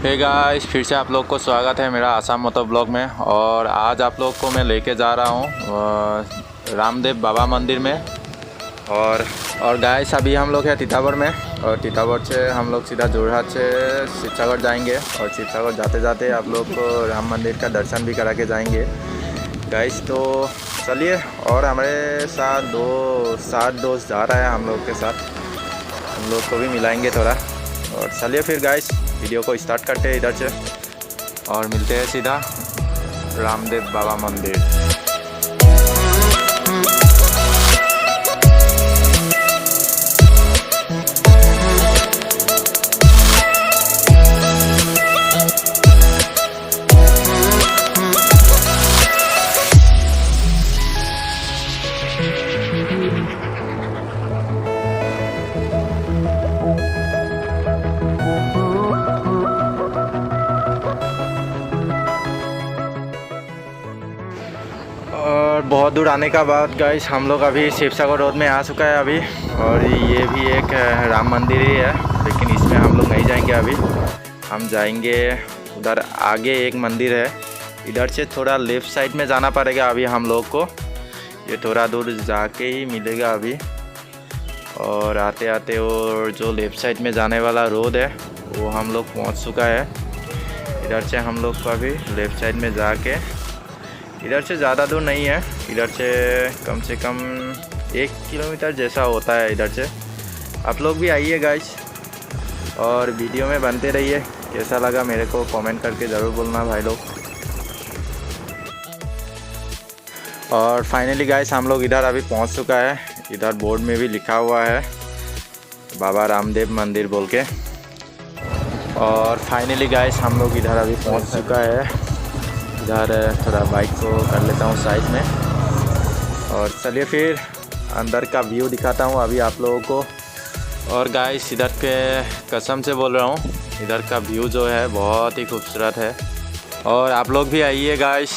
Hey guys, फिर से आप लोग को स्वागत है मेरा आसाम मोटो ब्लॉग में। और आज आप लोग को मैं लेके जा रहा हूँ रामदेव बाबा मंदिर में। और गाइस अभी हम लोग हैं तीतावर में, और तीतावर से हम लोग सीधा जोरहाट से शिवसागर जाएंगे। और शिवसागर जाते जाते आप लोग को राम मंदिर का दर्शन भी करा के जाएंगे गाइस। तो चलिए, और हमारे साथ 7 दोस्त जा रहा है हम लोग के साथ, हम लोग को भी मिलाएंगे थोड़ा। और चलिए फिर गाइस वीडियो को स्टार्ट करते हैं इधर से, और मिलते हैं सीधा रामदेव बाबा मंदिर। और बहुत दूर आने का बाद गाइस हम लोग अभी शिवसागर रोड में आ चुका है अभी। और ये भी एक राम मंदिर ही है, लेकिन इसमें हम लोग नहीं जाएंगे अभी। हम जाएंगे उधर आगे एक मंदिर है, इधर से थोड़ा लेफ़्ट साइड में जाना पड़ेगा अभी हम लोग को। ये थोड़ा दूर जाके ही मिलेगा अभी। और आते आते वो जो लेफ़्ट साइड में जाने वाला रोड है वो हम लोग पहुँच चुका है। इधर से हम लोग को अभी लेफ़्ट साइड में जाके, इधर से ज़्यादा दूर नहीं है, इधर से कम 1 किलोमीटर जैसा होता है इधर से। आप लोग भी आइए गाइस, और वीडियो में बनते रहिए। कैसा लगा मेरे को कमेंट करके ज़रूर बोलना भाई लोग। और फाइनली गाइस हम लोग इधर अभी पहुंच चुका है। इधर बोर्ड में भी लिखा हुआ है बाबा रामदेव मंदिर बोल के। और फाइनली गाइस हम लोग इधर अभी पहुंच चुका है। इधर थोड़ा बाइक को कर लेता हूँ साइड में, और चलिए फिर अंदर का व्यू दिखाता हूँ अभी आप लोगों को। और गाइस इधर के कसम से बोल रहा हूँ, इधर का व्यू जो है बहुत ही खूबसूरत है। और आप लोग भी आइए गाइस,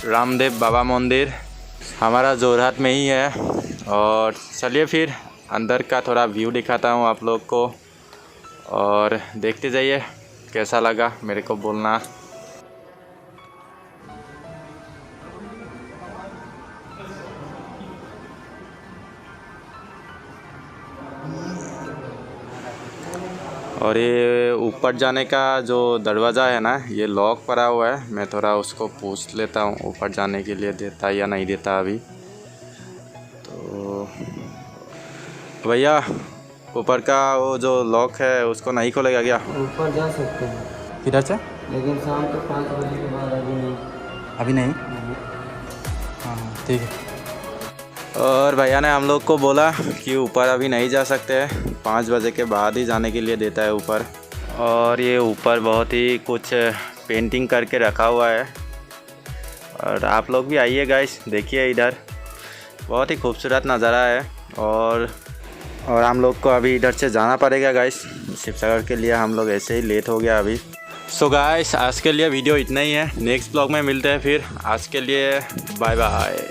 रामदेव बाबा मंदिर हमारा जोरहाट में ही है। और चलिए फिर अंदर का थोड़ा व्यू दिखाता हूँ आप लोग को, और देखते जाइए कैसा लगा मेरे को बोलना। और ये ऊपर जाने का जो दरवाज़ा है ना, ये लॉक पड़ा हुआ है। मैं थोड़ा उसको पूछ लेता हूँ ऊपर जाने के लिए देता या नहीं देता अभी। तो भैया ऊपर का वो जो लॉक है उसको नहीं खोलेगा क्या? ऊपर जा सकते हैं किधर से, लेकिन शाम को 5 बजे के बाद अभी नहीं। हाँ ठीक है। और भैया ने हम लोग को बोला कि ऊपर अभी नहीं जा सकते, 5 बजे के बाद ही जाने के लिए देता है ऊपर। और ये ऊपर बहुत ही कुछ पेंटिंग करके रखा हुआ है। और आप लोग भी आइए गाइस, देखिए इधर बहुत ही खूबसूरत नज़ारा है। और हम लोग को अभी इधर से जाना पड़ेगा गाइस शिवसागर के लिए। हम लोग ऐसे ही लेट हो गया अभी। सो गाइस आज के लिए वीडियो इतना ही है, नेक्स्ट ब्लॉग में मिलते हैं फिर। आज के लिए बाय बाय।